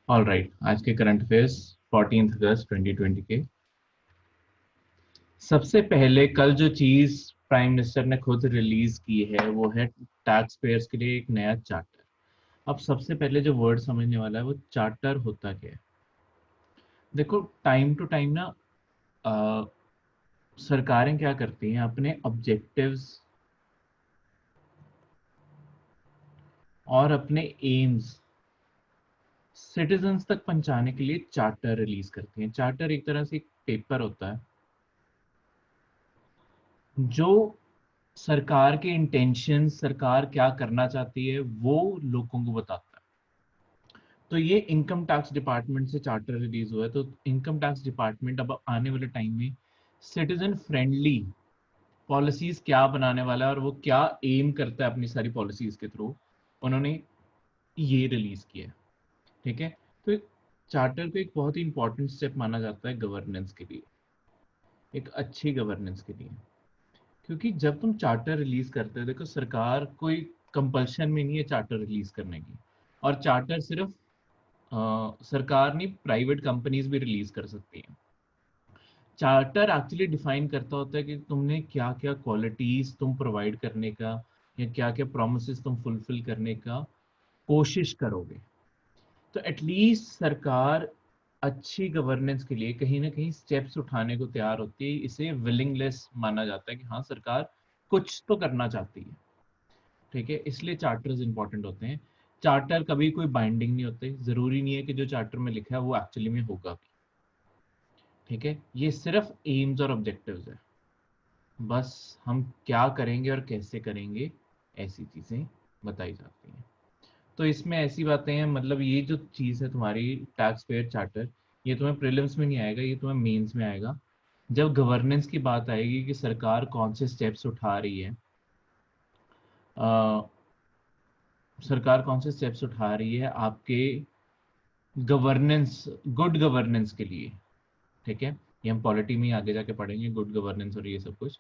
All right, आज के current affairs 14 अगस्त 2020 के। सबसे पहले कल जो चीज प्राइम मिनिस्टर ने खुद रिलीज की है वो है टैक्स पेयर्स के लिए एक नया चार्टर। अब सबसे पहले जो वर्ड समझने वाला है वो चार्टर होता क्या है। देखो, टाइम टू टाइम ना अ, सरकारें क्या करती हैं, अपने ऑब्जेक्टिव्स और अपने एम्स सिटीजन्स तक पहुंचाने के लिए चार्टर रिलीज करती हैं। चार्टर एक तरह से एक पेपर होता है जो सरकार के इंटेंशन, सरकार क्या करना चाहती है, वो लोगों को बताता है। तो ये इनकम टैक्स डिपार्टमेंट से चार्टर रिलीज हुआ है। तो इनकम टैक्स डिपार्टमेंट अब आने वाले टाइम में सिटीजन फ्रेंडली पॉलिसीज क्या बनाने वाला है और वो क्या एम करता है अपनी सारी पॉलिसीज के थ्रू, उन्होंने ये रिलीज किया है। ठीक है। तो चार्टर को एक बहुत ही इंपॉर्टेंट स्टेप माना जाता है गवर्नेंस के लिए, एक अच्छी गवर्नेंस के लिए। क्योंकि जब तुम चार्टर रिलीज करते हो, देखो सरकार कोई कंपल्शन में नहीं है चार्टर रिलीज करने की। और चार्टर सिर्फ सरकार नहीं, प्राइवेट कंपनीज भी रिलीज कर सकती हैं। चार्टर एक्चुअली डिफाइन करता होता है कि तुमने क्या क्या क्वालिटीज तुम प्रोवाइड करने का या क्या क्या प्रोमिस तुम फुलफिल करने का कोशिश करोगे। तो एटलीस्ट सरकार अच्छी गवर्नेंस के लिए कहीं ना कहीं स्टेप्स उठाने को तैयार होती है। इसे विलिंगलेस माना जाता है कि हाँ, सरकार कुछ तो करना चाहती है। ठीक है, इसलिए चार्टर्स इंपॉर्टेंट होते हैं। चार्टर कभी कोई बाइंडिंग नहीं होते, जरूरी नहीं है कि जो चार्टर में लिखा है वो एक्चुअली में होगा भी। ठीक है, ये सिर्फ एम्स और ऑब्जेक्टिव्स है। बस हम क्या करेंगे और कैसे करेंगे, ऐसी चीजें बताई जाती हैं। तो इसमें ऐसी बातें हैं, मतलब ये जो चीज़ है तुम्हारी टैक्स पेयर चार्टर, ये तुम्हें प्रीलिम्स में नहीं आएगा, ये तुम्हें मेंस में आएगा। जब गवर्नेंस की बात आएगी कि सरकार कौन से स्टेप्स उठा रही है, सरकार कौन से स्टेप्स उठा रही है आपके गवर्नेंस, गुड गवर्नेंस के लिए। ठीक है, ये हम पॉलिटी में ही आगे जाके पढ़ेंगे, गुड गवर्नेंस और ये सब कुछ।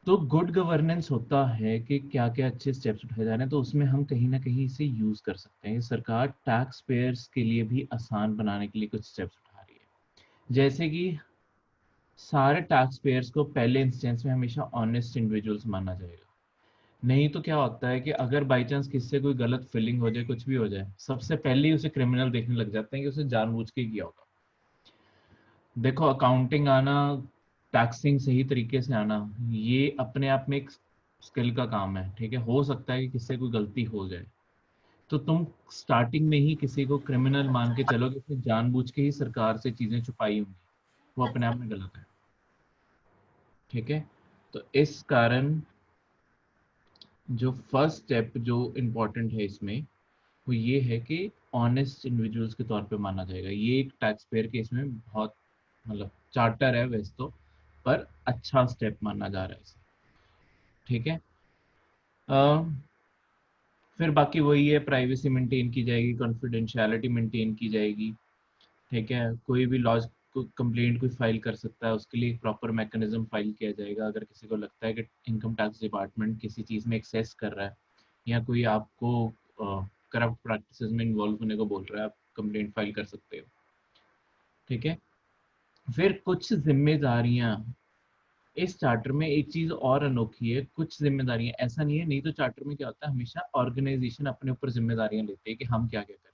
तो गुड गवर्नेंस होता है कि क्या क्या अच्छे स्टेप्स उठाए जा रहे हैं, तो उसमें हम कहीं ना कहीं इसे यूज कर सकते हैं। सरकार टैक्स पेयर्स के लिए भी आसान बनाने के लिए कुछ स्टेप्स उठा रही है। जैसे कि सारे टैक्स पेयर्स को पहले इंस्टेंस में हमेशा ऑनेस्ट इंडिविजुअल्स माना जाएगा। नहीं तो क्या होता है कि अगर बाई चांस किसी से कोई गलत फीलिंग हो जाए, कुछ भी हो जाए, सबसे पहले ही उसे क्रिमिनल देखने लग जाते हैं कि उसे जानबूझ के किया होगा। देखो, अकाउंटिंग आना, टैक्सिंग सही तरीके से आना, ये अपने आप में एक स्किल का काम है। ठीक है, हो सकता है कि किसी से कोई गलती हो जाए, तो तुम स्टार्टिंग में ही किसी को क्रिमिनल मान के चलो कि उसने जानबूझ के ही सरकार से चीजें छुपाई होंगी, वो अपने आप में गलत है। ठीक है, तो इस कारण जो फर्स्ट स्टेप जो इम्पोर्टेंट है इसमें, वो ये है कि ऑनेस्ट इंडिविजुअल्स के तौर पे माना जाएगा। ये एक टैक्स पेयर के इसमें बहुत, मतलब चार्टर है वैसे तो, पर अच्छा स्टेप माना जा रहा है इसे। ठीक है। फिर बाकी वही है, प्राइवेसी मेंटेन की जाएगी, कॉन्फिडेंशियलिटी मेंटेन की जाएगी। ठीक है, कोई भी लॉज कंप्लेंट कोई फाइल कर सकता है, उसके लिए एक प्रॉपर मैकेनिज्म फाइल किया जाएगा। अगर किसी को लगता है कि इनकम टैक्स डिपार्टमेंट किसी चीज़ में एक्सेस कर रहा है या कोई आपको करप्ट प्रैक्टिसेस में इन्वॉल्व होने को बोल रहा है, आप कंप्लेंट फाइल कर सकते हो। ठीक है। फिर कुछ जिम्मेदारियां, इस चार्टर में एक चीज और अनोखी है, कुछ जिम्मेदारियां, ऐसा नहीं है, नहीं तो चार्टर में क्या होता है, हमेशा ऑर्गेनाइजेशन अपने ऊपर जिम्मेदारियां लेते हैं कि हम क्या क्या करेंगे।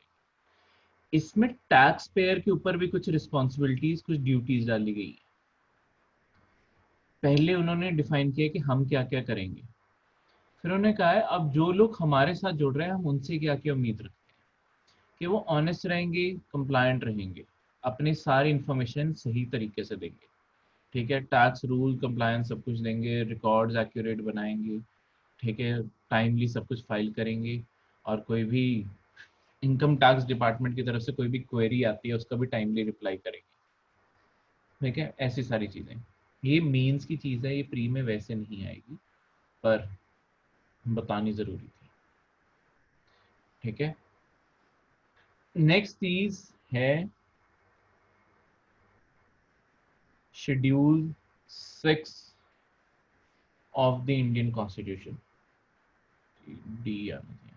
इसमें टैक्स पेयर के ऊपर भी कुछ रिस्पॉन्सिबिलिटीज, कुछ ड्यूटीज डाली गई है। पहले उन्होंने डिफाइन किया कि हम क्या क्या करेंगे, फिर उन्होंने कहा है अब जो लोग हमारे साथ जुड़ रहे हैं हम उनसे क्या क्या उम्मीद रखते हैं, कि वो ऑनेस्ट रहेंगे, कंप्लायंट रहेंगे, अपनी सारी इंफॉर्मेशन सही तरीके से देंगे। ठीक है, टैक्स रूल कंप्लायंस सब कुछ देंगे, रिकॉर्ड्स एक्यूरेट बनाएंगे। ठीक है, टाइमली सब कुछ फाइल करेंगे, और कोई भी इनकम टैक्स डिपार्टमेंट की तरफ से कोई भी क्वेरी आती है उसका भी टाइमली रिप्लाई करेंगे। ठीक है, ऐसी सारी चीज़ें। ये मेंस की चीज़ है, ये प्री में वैसे नहीं आएगी, पर बतानी ज़रूरी थी। ठीक है, नेक्स्ट चीज़ है schedule 6 of the Indian constitution, D आना चाहिए।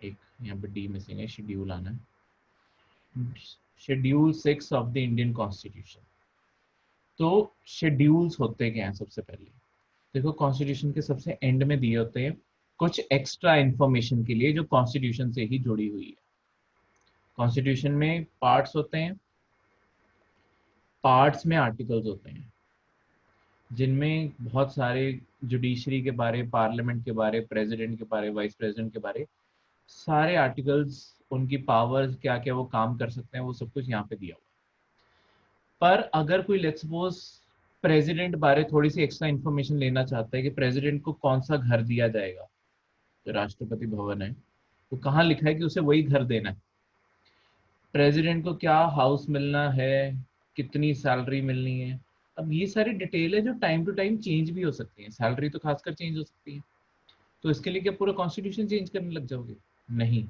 एक यहाँ पे डी मिसिंग है, शेड्यूल आना है। Schedule 6 of the Indian constitution. तो शेड्यूल्स होते क्या हैं? सबसे पहले देखो, कॉन्स्टिट्यूशन के सबसे एंड में दिए होते हैं कुछ एक्स्ट्रा इंफॉर्मेशन के लिए जो कॉन्स्टिट्यूशन से ही जुड़ी हुई है। कॉन्स्टिट्यूशन में पार्ट्स होते हैं, पार्ट्स में आर्टिकल्स होते हैं जिनमें बहुत सारे जुडिशरी के बारे, पार्लियामेंट के बारे, प्रेसिडेंट के बारे, वाइस प्रेसिडेंट के बारे, सारे आर्टिकल्स, उनकी पावर्स, क्या क्या वो काम कर सकते हैं, वो सब कुछ यहाँ पे दिया हुआ है। पर अगर कोई लेट्स सपोज प्रेसिडेंट बारे थोड़ी सी एक्स्ट्रा इन्फॉर्मेशन लेना चाहता है कि प्रेसिडेंट को कौन सा घर दिया जाएगा, जो राष्ट्रपति भवन है वो कहाँ लिखा है कि उसे वही घर देना है, प्रेसिडेंट को क्या हाउस मिलना है, कितनी सैलरी मिलनी है। अब ये सारी डिटेल है जो टाइम टू टाइम चेंज भी हो सकती है, सैलरी तो खासकर चेंज हो सकती है। तो इसके लिए क्या पूरा कॉन्स्टिट्यूशन चेंज करने लग जाओगे? नहीं।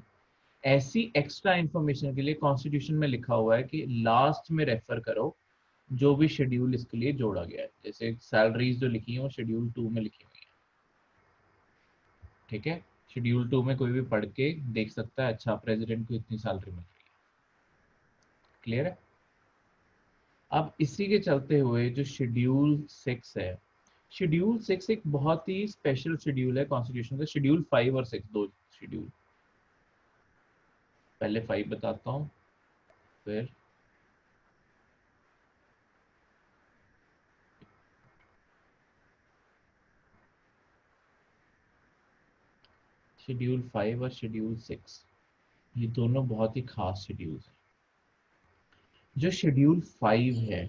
ऐसी एक्स्ट्रा इंफॉर्मेशन के लिए कॉन्स्टिट्यूशन में लिखा हुआ है कि लास्ट में रेफर करो जो भी शेड्यूल इसके लिए जोड़ा गया है। जैसे सैलरीज जो लिखी है वो शेड्यूल 2 में लिखी हुई है, ठीक है। शेड्यूल 2 में कोई भी पढ़ के देख सकता है, अच्छा प्रेसिडेंट को इतनी सैलरी मिल रही है। क्लियर है? अब इसी के चलते हुए जो शेड्यूल 6 है, शेड्यूल 6 एक बहुत ही स्पेशल शेड्यूल है कॉन्स्टिट्यूशन का। शेड्यूल 5 और 6 दो शेड्यूल, पहले 5 बताता हूँ फिर शेड्यूल 5 और शेड्यूल 6, ये दोनों बहुत ही खास शेड्यूल्स हैं। जो शेड्यूल 5 है,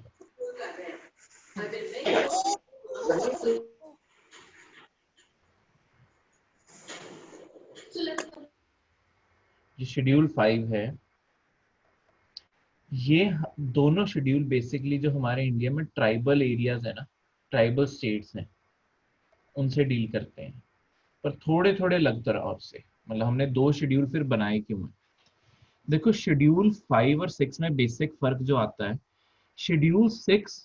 जो शेड्यूल 5 है, ये दोनों शेड्यूल बेसिकली जो हमारे इंडिया में ट्राइबल एरियाज है ना, ट्राइबल स्टेट्स हैं, उनसे डील करते हैं, पर थोड़े थोड़े अलग तरह से। मतलब हमने दो शेड्यूल फिर बनाए क्यों है? देखो, शेड्यूल 5 और 6 में बेसिक फर्क जो आता है, शेड्यूल 6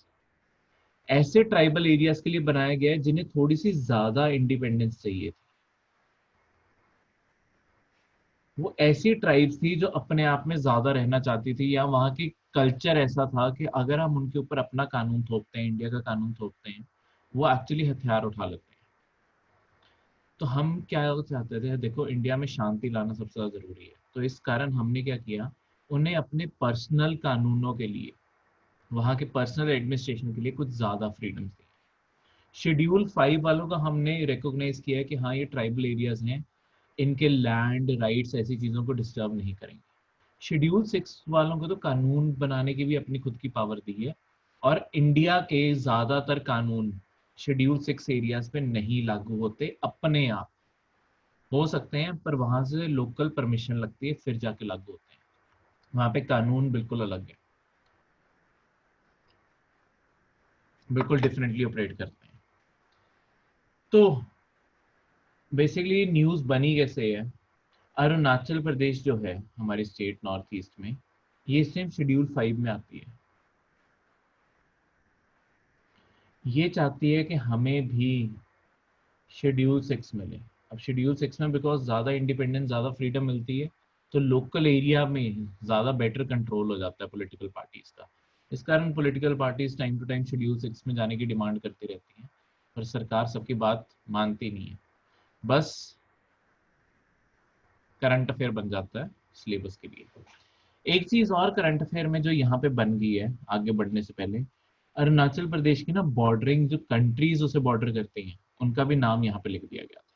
ऐसे ट्राइबल एरियाज के लिए बनाया गया है जिन्हें थोड़ी सी ज्यादा इंडिपेंडेंस चाहिए थी। वो ऐसी ट्राइब्स थी जो अपने आप में ज्यादा रहना चाहती थी, या वहाँ की कल्चर ऐसा था कि अगर हम उनके ऊपर अपना कानून थोपते हैं, इंडिया का कानून थोपते हैं, वो एक्चुअली हथियार उठा लेते हैं। तो हम क्या चाहते थे? देखो, इंडिया में शांति लाना सबसे ज्यादा जरूरी है, तो इस कारण हमने क्या किया, उन्हें अपने पर्सनल कानूनों के लिए, वहाँ के पर्सनल एडमिनिस्ट्रेशन के लिए कुछ ज्यादा फ्रीडम दी। शेड्यूल 5 वालों का हमने रिकॉग्नाइज किया है कि हाँ, ये ट्राइबल एरियाज हैं, इनके लैंड राइट्स ऐसी चीजों को डिस्टर्ब नहीं करेंगे। शेड्यूल 6 वालों को तो कानून बनाने की भी अपनी खुद की पावर दी है, और इंडिया के ज्यादातर कानून शेड्यूल 6 एरियाज पे नहीं लागू होते, अपने आप हो सकते हैं पर वहां से लोकल परमिशन लगती है फिर जाके लागू होते हैं। वहां पे कानून बिल्कुल अलग है, बिल्कुल डिफरेंटली ऑपरेट करते हैं। तो बेसिकली न्यूज बनी कैसे है? अरुणाचल प्रदेश जो है हमारी स्टेट नॉर्थ ईस्ट में, ये सेम शेड्यूल 5 में आती है। ये चाहती है कि हमें भी शेड्यूल 6 मिले। अब शेड्यूल 6 में बिकॉज ज़्यादा इंडिपेंडेंस, ज़्यादा फ्रीडम मिलती है, तो लोकल एरिया में ज़्यादा बेटर कंट्रोल हो जाता है पॉलिटिकल पार्टीज का। इस कारण political parties time to time schedule 6 में जाने की डिमांड करती रहती हैं, पर सरकार सबकी बात मानती नहीं है। बस करंट अफेयर बन जाता है सिलेबस के लिए। एक चीज और करंट अफेयर में जो यहाँ पे बन गई है आगे बढ़ने से पहले, अरुणाचल प्रदेश की ना बॉर्डरिंग जो कंट्रीज उसे बॉर्डर करती हैं, उनका भी नाम यहाँ पे लिख दिया गया था।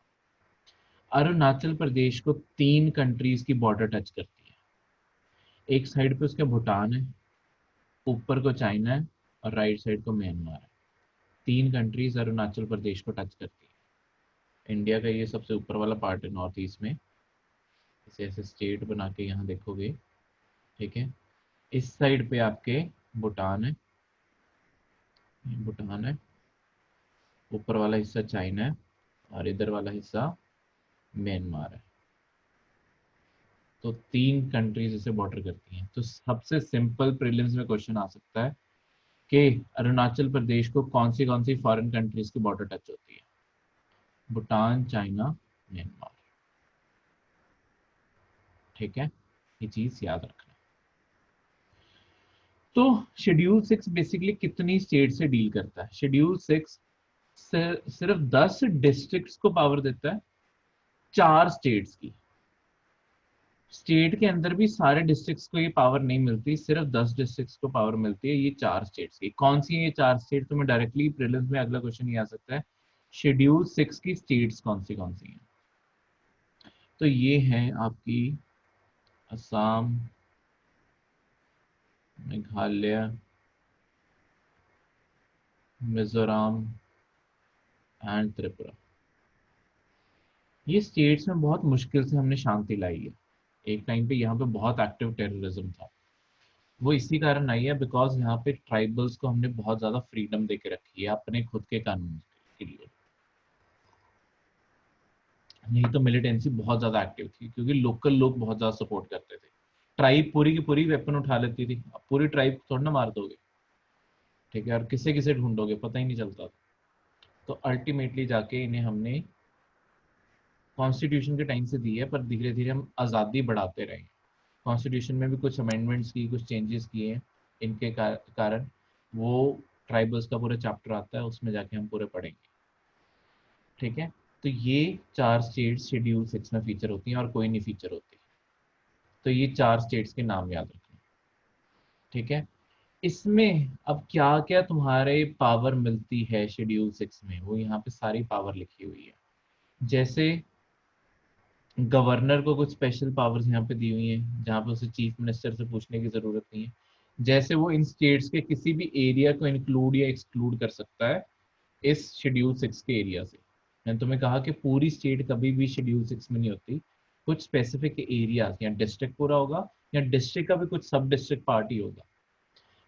अरुणाचल प्रदेश को 3 कंट्रीज की बॉर्डर टच करती है। एक साइड पे उसके भूटान है, ऊपर को चाइना है, और राइट साइड को म्यांमार है। 3 कंट्रीज अरुणाचल प्रदेश को टच करती है। इंडिया का ये सबसे ऊपर वाला पार्ट है नॉर्थ ईस्ट में, इसे ऐसे स्टेट बना के यहाँ देखोगे, ठीक है। इस साइड पे आपके भूटान है, भूटान है, ऊपर वाला हिस्सा चाइना है, और इधर वाला हिस्सा म्यांमार है। तो 3 कंट्रीज इसे बॉर्डर करती हैं। तो सबसे सिंपल प्रीलिम्स में क्वेश्चन आ सकता है कि अरुणाचल प्रदेश को कौन सी फॉरेन कंट्रीज की बॉर्डर टच होती है? Bhutan, China, Myanmar. ठीक है, ये चीज याद रखना। तो शेड्यूल 6 बेसिकली कितनी स्टेट से डील करता है? शेड्यूल 6 सिर्फ 10 डिस्ट्रिक्ट्स को पावर देता है, 4 स्टेट्स की। स्टेट के अंदर भी सारे डिस्ट्रिक्ट्स को ये पावर नहीं मिलती, सिर्फ 10 डिस्ट्रिक्ट्स को पावर मिलती है, ये 4 स्टेट्स की। कौन सी है ये 4 स्टेट? तो मैं डायरेक्टली प्रीलिम्स में अगला क्वेश्चन ये आ सकता है, शेड्यूल 6 की स्टेट्स कौन सी हैं? तो ये है आपकी असम, मेघालय, मिजोरम एंड त्रिपुरा। ये स्टेट्स में बहुत मुश्किल से हमने शांति लाई है। एक टाइम पे यहाँ पे बहुत एक्टिव टेररिज्म था, वो इसी कारण आई है बिकॉज यहाँ पे ट्राइबल्स को हमने बहुत ज्यादा फ्रीडम देके रखी है अपने खुद के कानून के लिए। नहीं तो मिलिटेंसी बहुत ज्यादा एक्टिव थी क्योंकि लोकल लोग बहुत ज्यादा सपोर्ट करते थे। ट्राइब पूरी की पूरी वेपन उठा लेती थी, अब पूरी ट्राइब थोड़ा ना मार दोगे, ठीक है, और किसे किसे ढूंढोगे पता ही नहीं चलता था। तो अल्टीमेटली जाके इन्हें हमने कॉन्स्टिट्यूशन के टाइम से दी है, पर धीरे धीरे हम आज़ादी बढ़ाते रहे। कॉन्स्टिट्यूशन में भी कुछ अमेंडमेंट्स की, कुछ चेंजेस किए हैं, इनके कारण वो ट्राइबल्स का पूरा चैप्टर आता है, उसमें जाके हम पूरे पढ़ेंगे। ठीक है, तो ये 4 स्टेट्स शेड्यूल 6 में फीचर होती हैं और कोई नहीं फीचर होती। तो ये 4 स्टेट्स के नाम याद रखना। ठीक है, इसमें अब क्या क्या तुम्हारे पावर मिलती है शेड्यूल 6 में, वो यहाँ पे सारी पावर लिखी हुई है। जैसे गवर्नर को कुछ स्पेशल पावर्स यहाँ पे दी हुई हैं, जहाँ पे उसे चीफ मिनिस्टर से पूछने की जरूरत नहीं है। जैसे वो इन स्टेट्स के किसी भी एरिया को इंक्लूड या एक्सक्लूड कर सकता है इस शेड्यूल 6 के एरिया से। मैंने तुम्हें कहा कि पूरी स्टेट कभी भी शेड्यूल 6 में नहीं होती, कुछ स्पेसिफिक एरिया या डिस्ट्रिक्ट पूरा होगा, या डिस्ट्रिक्ट का भी कुछ सब डिस्ट्रिक्ट पार्ट ही होगा,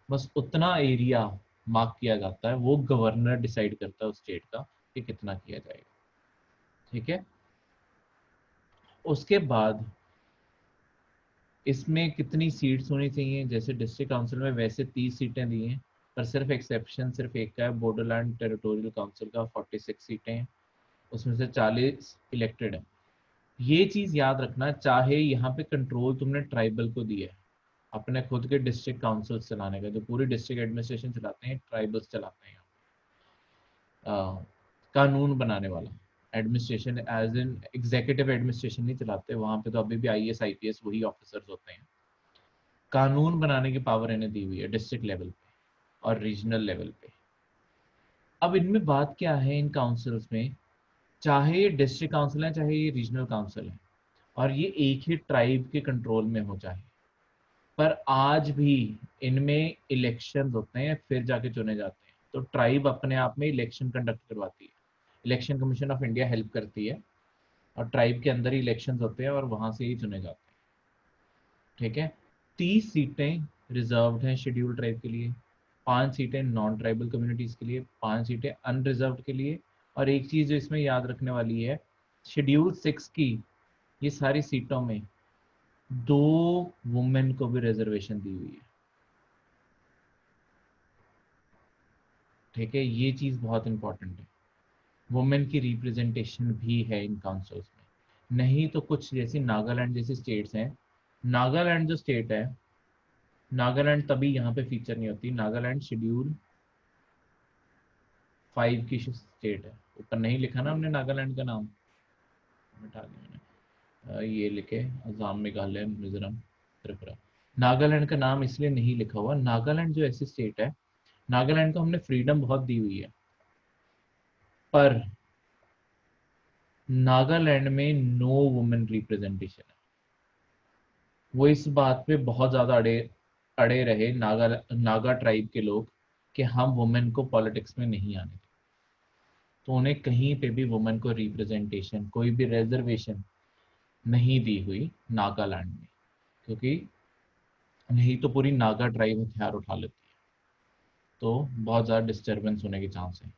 बस उतना एरिया मार्क किया जाता है, वो गवर्नर डिसाइड करता है उस स्टेट का कि कितना किया जाएगा। ठीक है, उसके बाद इसमें कितनी सीट्स होनी चाहिए? जैसे डिस्ट्रिक्ट काउंसिल में वैसे 30 सीटें दी हैं, पर सिर्फ एक्सेप्शन सिर्फ एक का है, बॉर्डरलैंड टेरिटोरियल काउंसिल का 46 सीटें हैं, उसमें से 40 इलेक्टेड है। ये चीज याद रखना, चाहे यहाँ पे कंट्रोल तुमने ट्राइबल को दिया है अपने खुद के डिस्ट्रिक्ट काउंसिल चलाने का, जो पूरी डिस्ट्रिक्ट एडमिनिस्ट्रेशन चलाते हैं ट्राइबल्स चलाते हैं, कानून बनाने वाला administration, as in executive administration नहीं चलाते वहां पे, तो अभी भी आईएएस आईपीएस वही ऑफिसर्स होते हैं। कानून बनाने की पावर इन्हें दी हुई है डिस्ट्रिक्ट लेवल पे और रीजनल लेवल पे। अब इनमें बात क्या है इन काउंसिल्स में, चाहे ये डिस्ट्रिक्ट काउंसिल है चाहे ये रीजनल काउंसिल है, और ये एक ही ट्राइब के कंट्रोल में हो चाहे, पर आज भी इनमें इलेक्शन होते हैं फिर जाके चुने जाते हैं। तो ट्राइब अपने आप में इलेक्शन कंडक्ट करवाती है, election commission of India help करती है, और ट्राइब के अंदर ही इलेक्शन होते हैं और वहां से ही चुने जाते हैं। ठीक है, 30 सीटें रिजर्व्ड हैं शेड्यूल ट्राइब के लिए, 5 सीटें नॉन ट्राइबल कम्युनिटीज के लिए, 5 सीटें अनरिजर्व्ड के लिए। और एक चीज जो इसमें याद रखने वाली है, शेड्यूल 6 की ये सारी सीटों में 2 वुमेन को भी रिजर्वेशन दी हुई है। ठीक है, ये चीज बहुत इंपॉर्टेंट है, वुमेन की रिप्रेजेंटेशन भी है इन काउंसिल्स में। नहीं तो कुछ जैसी नागालैंड जैसी स्टेट्स हैं, नागालैंड जो स्टेट है, नागालैंड तभी यहाँ पे फीचर नहीं होती, नागालैंड शेड्यूल 5 की स्टेट है। ऊपर नहीं लिखा ना हमने नागालैंड का नाम, मिटा दिया मैंने, ये लिखे असम, मेघालय, मिजोरम, त्रिपुरा। नागालैंड का नाम इसलिए नहीं लिखा हुआ, नागालैंड जो ऐसी स्टेट है, नागालैंड को हमने फ्रीडम बहुत दी हुई है, पर नागालैंड में नो वुमेन रिप्रेजेंटेशन है। वो इस बात पे बहुत ज्यादा अड़े अड़े रहे नागा ट्राइब के लोग कि हम वुमेन को पॉलिटिक्स में नहीं आने दें। तो उन्हें कहीं पे भी वुमेन को रिप्रेजेंटेशन, कोई भी रिजर्वेशन नहीं दी हुई नागालैंड में, क्योंकि नहीं तो पूरी नागा ट्राइब हथियार उठा लेती है, तो बहुत ज़्यादा डिस्टरबेंस होने के चांस है।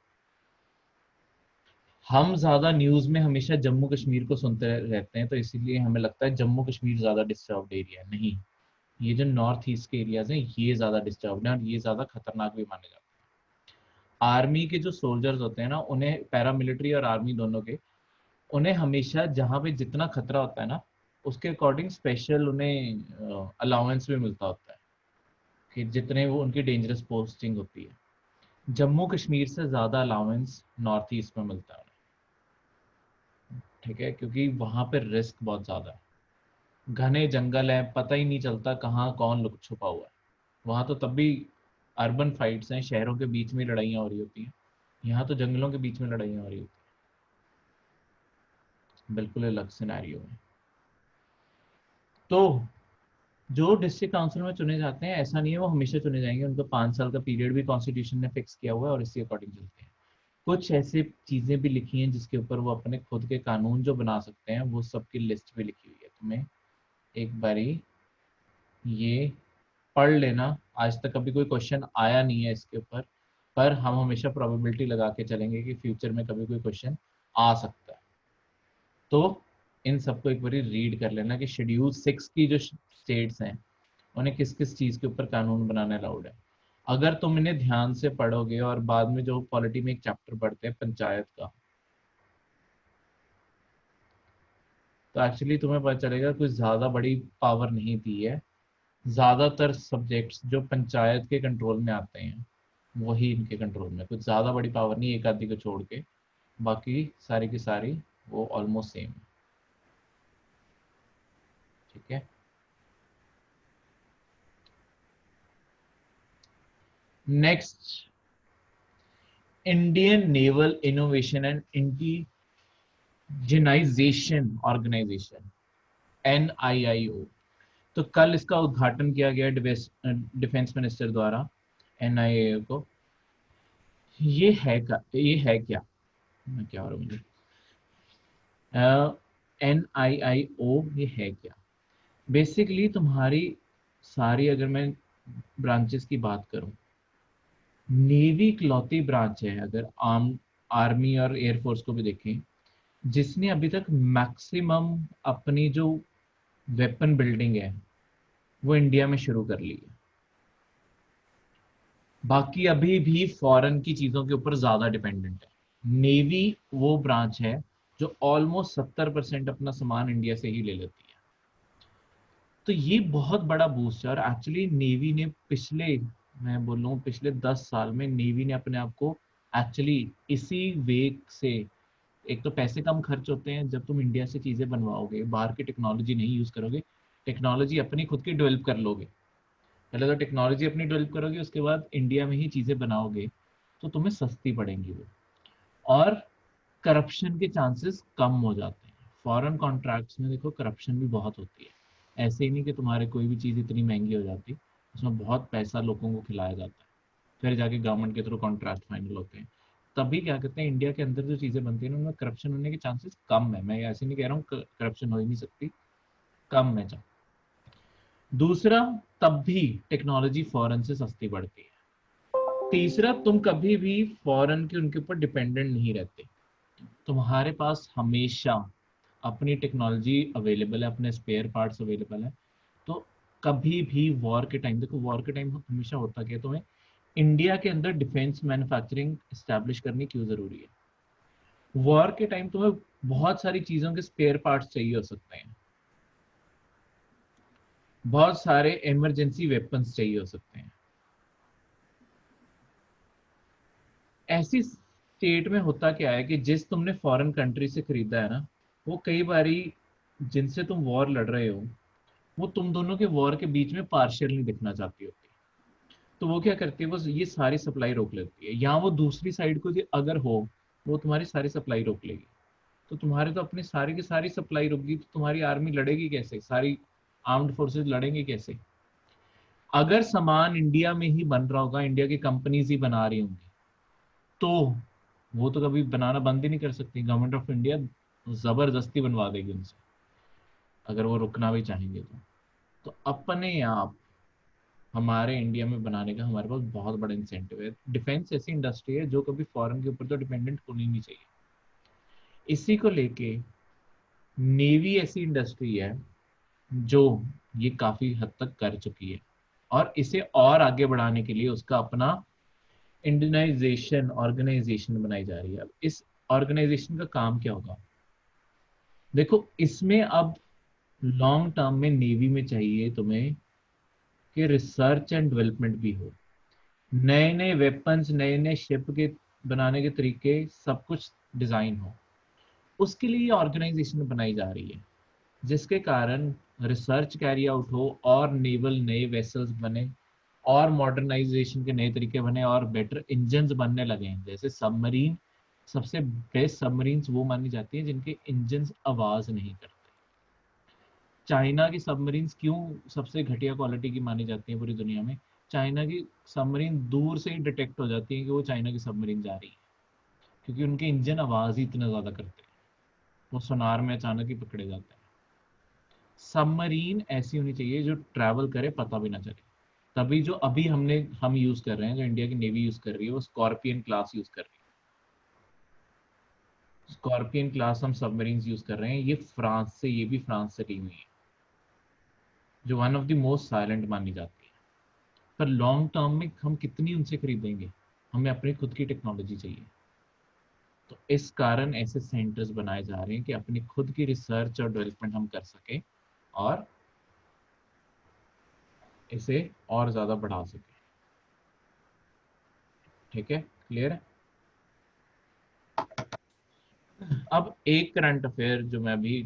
हम ज़्यादा न्यूज़ में हमेशा जम्मू कश्मीर को सुनते रहते हैं, तो इसीलिए हमें लगता है जम्मू कश्मीर ज़्यादा डिस्टर्ब्ड एरिया है। नहीं, ये जो नॉर्थ ईस्ट के एरियाज हैं ये ज़्यादा डिस्टर्ब्ड हैं और ये ज़्यादा खतरनाक भी माने जाते हैं। आर्मी के जो सोल्जर्स होते हैं ना, उन्हें पैरामिलिट्री और आर्मी दोनों के, उन्हें हमेशा जहाँ पे जितना खतरा होता है ना, उसके अकॉर्डिंग स्पेशल उन्हें अलाउंस भी मिलता होता है कि जितने वो उनकी डेंजरस पोस्टिंग होती है। जम्मू कश्मीर से ज़्यादा अलाउंस नॉर्थ ईस्ट में मिलता है उन्हें, ठीक है, क्योंकि वहाँ पे रिस्क बहुत ज़्यादा है, घने जंगल है, पता ही नहीं चलता कहाँ कौन लुक छुपा हुआ है। वहाँ तो तब भी अर्बन फाइट्स हैं, शहरों के बीच में लड़ाइयाँ हो रही होती हैं, यहाँ तो जंगलों के बीच में लड़ाइयाँ हो रही होती हैं, बिल्कुल अलग सिनेरियो है। तो जो डिस्ट्रिक्ट काउंसिल में चुने जाते हैं, ऐसा नहीं है वो हमेशा चुने जाएंगे, उनका 5 साल का पीरियड भी कॉन्स्टिट्यूशन ने फिक्स किया हुआ है और इसी अकॉर्डिंग चलते हैं। कुछ ऐसी चीजें भी लिखी हैं जिसके ऊपर वो अपने खुद के कानून जो बना सकते हैं, वो सबकी लिस्ट भी लिखी हुई है, तुम्हें एक बारी ये पढ़ लेना। आज तक कभी कोई क्वेश्चन आया नहीं है इसके ऊपर, पर हम हमेशा प्रोबेबिलिटी लगा के चलेंगे कि फ्यूचर में कभी कोई क्वेश्चन आ सकता है। तो इन सबको एक बारी रीड कर लेना कि शेड्यूल 6 की जो स्टेट्स हैं उन्हें किस किस चीज के ऊपर कानून बनाने अलाउड है। अगर तुम इन्हें ध्यान से पढ़ोगे और बाद में जो पॉलिटी में एक चैप्टर पढ़ते हैं पंचायत का, तो एक्चुअली तुम्हें पता चलेगा कुछ ज्यादा बड़ी पावर नहीं दी है। ज्यादातर सब्जेक्ट्स जो पंचायत के कंट्रोल में आते हैं वही इनके कंट्रोल में, कुछ ज्यादा बड़ी पावर नहीं, एक आधी को छोड़ के बाकी सारी की सारी वो ऑलमोस्ट सेम है, ठीक है। Next, Indian naval innovation and indigenisation organisation, NIIO। तो कल इसका उद्घाटन किया गया डिफेंस मिनिस्टर द्वारा NIIO को। ये है क्या, मैं क्या हो रहा हूँ मुझे, NIIO ये है क्या? बेसिकली तुम्हारी सारी, अगर मैं ब्रांचेस की बात करूं, नेवी इकलौती ब्रांच है, अगर आर्मी और एयरफोर्स को भी देखें, जिसने अभी तक मैक्सिमम अपनी जो वेपन बिल्डिंग है वो इंडिया में शुरू कर ली है। बाकी अभी भी फॉरेन की चीजों के ऊपर ज्यादा डिपेंडेंट है। नेवी वो ब्रांच है जो ऑलमोस्ट 70% अपना सामान इंडिया से ही ले लेती है। तो ये बहुत बड़ा बूस्ट है, और एक्चुअली नेवी ने पिछले, मैं बोल रहा हूँ पिछले 10 साल में नेवी ने अपने आप को एक्चुअली इसी वे से, एक तो पैसे कम खर्च होते हैं जब तुम इंडिया से चीजें बनवाओगे, बाहर की टेक्नोलॉजी नहीं यूज करोगे, टेक्नोलॉजी अपनी खुद की डेवलप कर लोगे। पहले तो टेक्नोलॉजी अपनी डेवलप करोगे, उसके बाद इंडिया में ही चीजें बनाओगे, तो तुम्हें सस्ती पड़ेंगी वो, और करप्शन के चांसेस कम हो जाते हैं। फॉरेन कॉन्ट्रैक्ट्स में देखो करप्शन भी बहुत होती है, ऐसे ही नहीं कि तुम्हारे कोई भी चीज़ इतनी महंगी हो जाती, उसमें बहुत पैसा लोगों को खिलाया जाता है, फिर जाके गवर्नमेंट के थ्रू कॉन्ट्रैक्ट फाइनल होते हैं। तभी क्या कहते हैं, इंडिया के अंदर जो चीज़ें बनती हैं उनमें करप्शन होने के चांसेस कम है। मैं ऐसे नहीं कह रहा हूँ करप्शन हो ही नहीं सकती, कम है। दूसरा, तब भी टेक्नोलॉजी फॉरेन से सस्ती पड़ती है। तीसरा, तुम कभी भी फॉरेन के उनके ऊपर डिपेंडेंट नहीं रहते, तुम्हारे पास हमेशा अपनी टेक्नोलॉजी अवेलेबल है, अपने स्पेयर पार्ट्स अवेलेबल है। तो कभी भी वॉर के टाइम, देखो वॉर के टाइम हमेशा होता क्या है, तुम्हें इंडिया के अंदर डिफेंस मैन्युफैक्चरिंग एस्टैब्लिश करनी क्यों जरूरी है? वॉर के टाइम तुम्हें बहुत सारी चीजों के स्पेयर पार्ट्स चाहिए हो सकते हैं, बहुत सारे इमरजेंसी वेपन्स चाहिए हो सकते हैं। ऐसी स्टेट में होता क्या है कि जिस तुमने फॉरेन कंट्री से खरीदा है ना, वो कई बारी जिनसे तुम वॉर लड़ रहे हो, वो तुम दोनों के वॉर के बीच में पार्शियल नहीं दिखना चाहती होती। तो वो क्या करती है, बस ये सारी सप्लाई रोक लेती है, या वो दूसरी साइड को अगर हो, वो तुम्हारी सारी सप्लाई रोक लेगी। तो तुम्हारे तो अपनी सारी की सारी सप्लाई रुक गई, तो तुम्हारी आर्मी लड़ेगी कैसे, सारी आर्म्ड फोर्सेस लड़ेंगे कैसे? अगर सामान इंडिया में ही बन रहा होगा, इंडिया की कंपनीज ही बना रही होंगी, तो वो तो कभी बनाना बंद ही नहीं कर सकती, गवर्नमेंट ऑफ इंडिया जबरदस्ती बनवा देगी उनसे, अगर वो रुकना भी चाहेंगे तो अपने आप हमारे इंडिया में बनाने का हमारे पास बहुत बड़ा इंसेंटिव है। डिफेंस ऐसी इंडस्ट्री है जो कभी फॉरेन के ऊपर तो डिपेंडेंट होनी नहीं चाहिए। इसी को लेके नेवी ऐसी इंडस्ट्री है जो ये काफी हद तक कर चुकी है, और इसे और आगे बढ़ाने के लिए उसका अपना इंडियनाइजेशन ऑर्गेनाइजेशन बनाई जा रही है। अब इस ऑर्गेनाइजेशन का काम क्या होगा? देखो इसमें अब लॉन्ग टर्म में नेवी में चाहिए तुम्हें कि रिसर्च एंड डेवलपमेंट भी हो, नए नए वेपन्स, नए नए शिप के बनाने के तरीके, सब कुछ डिजाइन हो। उसके लिए ये ऑर्गेनाइजेशन बनाई जा रही है, जिसके कारण रिसर्च कैरी आउट हो और नेवल नए वेसल्स बने और मॉडर्नाइजेशन के नए तरीके बने और बेटर इंजन्स बनने लगे हैं। जैसे सबमरीन, सबसे बेस्ट सबमरीन्स वो मानी जाती हैं जिनके इंजन्स आवाज नहीं करते। चाइना की सबमरीन्स क्यों सबसे घटिया क्वालिटी की मानी जाती है पूरी दुनिया में? चाइना की सबमरीन दूर से ही डिटेक्ट हो जाती है कि वो चाइना की सबमरीन जा रही है, क्योंकि उनके इंजन आवाज ही इतना ज्यादा करते हैं, वो सोनार में अचानक ही पकड़े जाते हैं। सबमरीन ऐसी होनी चाहिए जो ट्रैवल करे पता भी ना चले। तभी जो अभी हम यूज कर रहे हैं, जो इंडिया की नेवी यूज कर रही है, वो स्कॉर्पियन क्लास यूज कर रही है। स्कॉर्पियन क्लास हम सबमरीन यूज कर रहे हैं, ये फ्रांस से, ये भी फ्रांस से ली हुई है, जो one of the most silent मानी जाती है। पर लॉन्ग टर्म में हम कितनी उनसे खरीदेंगे? हमें अपनी खुद की टेक्नोलॉजी चाहिए। तो इस कारण ऐसे सेंटर्स बनाए जा रहे हैं कि अपनी खुद की रिसर्च और डेवलपमेंट हम कर सकें और इसे और ज्यादा बढ़ा सकें। ठीक है, क्लियर है? अब एक करंट अफेयर जो मैं अभी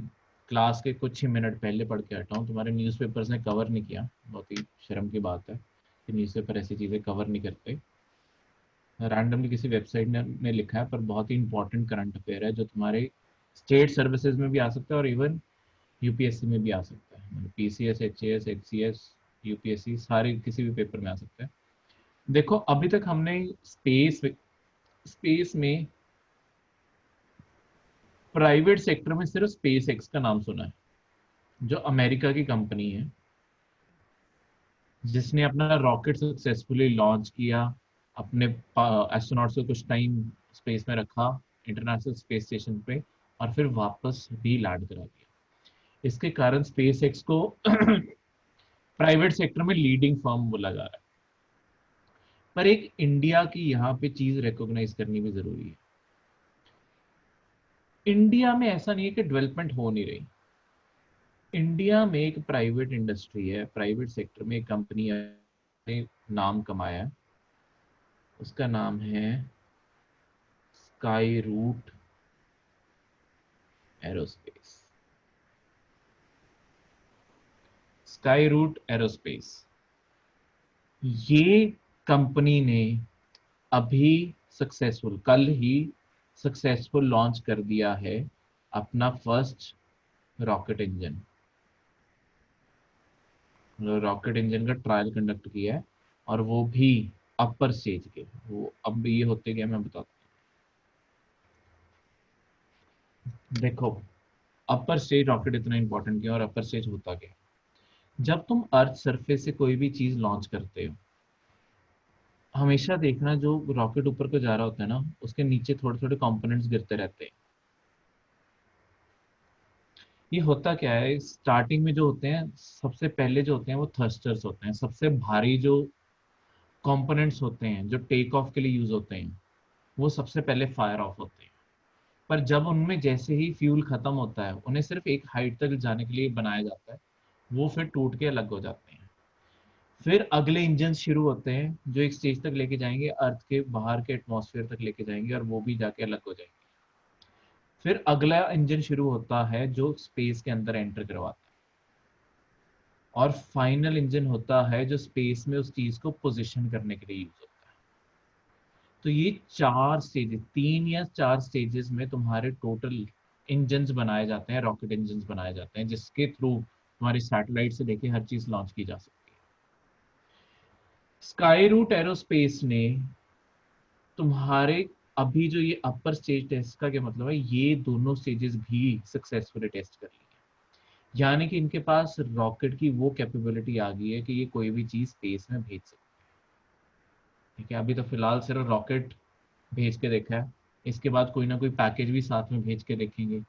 क्लास के कुछ ही मिनट पहले पढ़ के हटा हूँ, तुम्हारे न्यूज़पेपर्स ने कवर नहीं किया, बहुत ही शर्म की बात है कि न्यूज़पेपर ऐसी चीज़ें कवर नहीं करते। रैंडमली किसी वेबसाइट ने लिखा है, पर बहुत ही इंपॉर्टेंट करंट अफेयर है जो तुम्हारे स्टेट सर्विसेज में भी आ सकता है और इवन यूपीएससी में भी आ सकता है। मतलब पीसीएस, एचएएस, एचसीएस, यूपीएससी, सारे किसी भी पेपर में आ सकता है। देखो, अभी तक हमने स्पेस स्पेस में प्राइवेट सेक्टर में सिर्फ स्पेस एक्स का नाम सुना है, जो अमेरिका की कंपनी है, जिसने अपना रॉकेट सक्सेसफुली लॉन्च किया, अपने एस्ट्रोनॉट्स को कुछ टाइम स्पेस में रखा, इंटरनेशनल स्पेस स्टेशन पे, और फिर वापस भी लैंड करा दिया। इसके कारण स्पेस एक्स को प्राइवेट सेक्टर में लीडिंग फर्म बोला जा रहा है। पर एक इंडिया की यहाँ पे चीज रिकॉग्नाइज करनी भी जरूरी है। इंडिया में ऐसा नहीं है कि डेवलपमेंट हो नहीं रही। इंडिया में एक प्राइवेट इंडस्ट्री है, प्राइवेट सेक्टर में एक कंपनी ने नाम कमाया है, उसका नाम है Skyroot Aerospace. Skyroot Aerospace, ये कंपनी ने अभी सक्सेसफुल, कल ही सक्सेसफुल लॉन्च कर दिया है अपना first rocket engine. Rocket engine का ट्रायल कंडक्ट किया है, और वो भी अपर स्टेज के। वो अब ये होते क्या, मैं बताता हूँ। देखो, अपर स्टेज रॉकेट इतना इंपॉर्टेंट क्यों, और अपर स्टेज होता क्या है? जब तुम अर्थ सरफेस से कोई भी चीज लॉन्च करते हो, हमेशा देखना, जो रॉकेट ऊपर को जा रहा होता है ना, उसके नीचे थोड़े थोड़े कंपोनेंट्स गिरते रहते हैं। ये होता क्या है, स्टार्टिंग में जो होते हैं, सबसे पहले जो होते हैं वो थर्स्टर्स होते हैं, सबसे भारी जो कंपोनेंट्स होते हैं जो टेक ऑफ के लिए यूज होते हैं, वो सबसे पहले फायर ऑफ होते हैं। पर जब उनमें जैसे ही फ्यूल खत्म होता है, उन्हें सिर्फ एक हाइट तक जाने के लिए बनाया जाता है, वो फिर टूट के अलग हो जाते हैं। फिर अगले इंजन शुरू होते हैं जो एक स्टेज तक लेके जाएंगे, अर्थ के बाहर के एटमॉस्फेयर तक लेके जाएंगे, और वो भी जाके अलग हो जाएंगे। फिर अगला इंजन शुरू होता है जो स्पेस के अंदर एंटर करवाता है, और फाइनल इंजन होता है जो स्पेस में उस चीज को पोजीशन करने के लिए यूज होता है। तो ये चार स्टेजेस, 3 या 4 स्टेजेस में तुम्हारे टोटल इंजन्स बनाए जाते हैं, रॉकेट इंजन्स बनाए जाते हैं, जिसके थ्रू तुम्हारी सैटेलाइट से लेके हर चीज लॉन्च की जा सकती है। स्काई रूट एरोस्पेस ने तुम्हारे अभी जो ये अपर स्टेज टेस्ट का क्या मतलब है, ये दोनों स्टेजेस भी सक्सेसफुली टेस्ट कर ली है। यानी कि इनके पास रॉकेट की वो कैपेबिलिटी आ गई है कि ये कोई भी चीज स्पेस में भेज सकते हैं। ठीक है, अभी तो फिलहाल सिर्फ रॉकेट भेज के देखा है, इसके बाद कोई ना कोई पैकेज भी साथ में भेज के देखेंगे।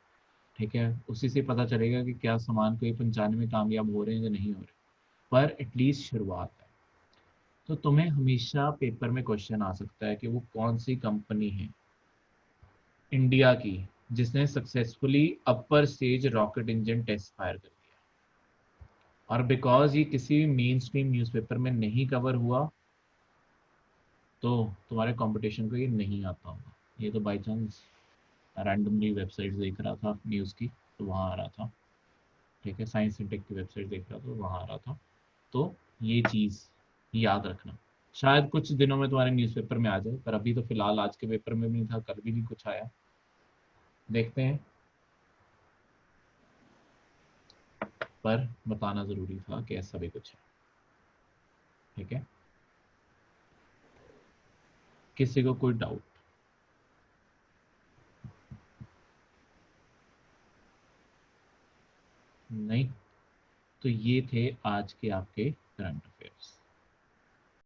ठीक है, उसी से पता चलेगा कि क्या सामान कोई पहुंचाने में कामयाब हो रहे हैं या नहीं हो रहे। पर एटलीस्ट शुरुआत है। तो तुम्हें हमेशा पेपर में क्वेश्चन आ सकता है कि वो कौन सी कंपनी है इंडिया की जिसने successfully upper stage rocket engine test fire कर दिया। और बिकॉज ये किसी मेन स्ट्रीम न्यूज़पेपर में नहीं कवर हुआ तो तुम्हारे कंपटीशन को ये नहीं आता होगा। ये तो बाई चांस रैंडमली वेबसाइट देख रहा था न्यूज़ की तो वहाँ आ रहा था, ठीक है, साइंस इंटेक की वेबसाइट देख रहा था तो वहाँ आ रहा था। तो ये चीज़ याद रखना, शायद कुछ दिनों में तुम्हारे न्यूज़पेपर में आ जाए, पर अभी तो फिलहाल आज के पेपर में भी नहीं था, कल भी नहीं कुछ आया, देखते हैं। पर बताना ज़रूरी था कि ऐसा भी कुछ है, ठीक है। किसी को कोई डाउट? नहीं? तो ये थे आज के आपके करंट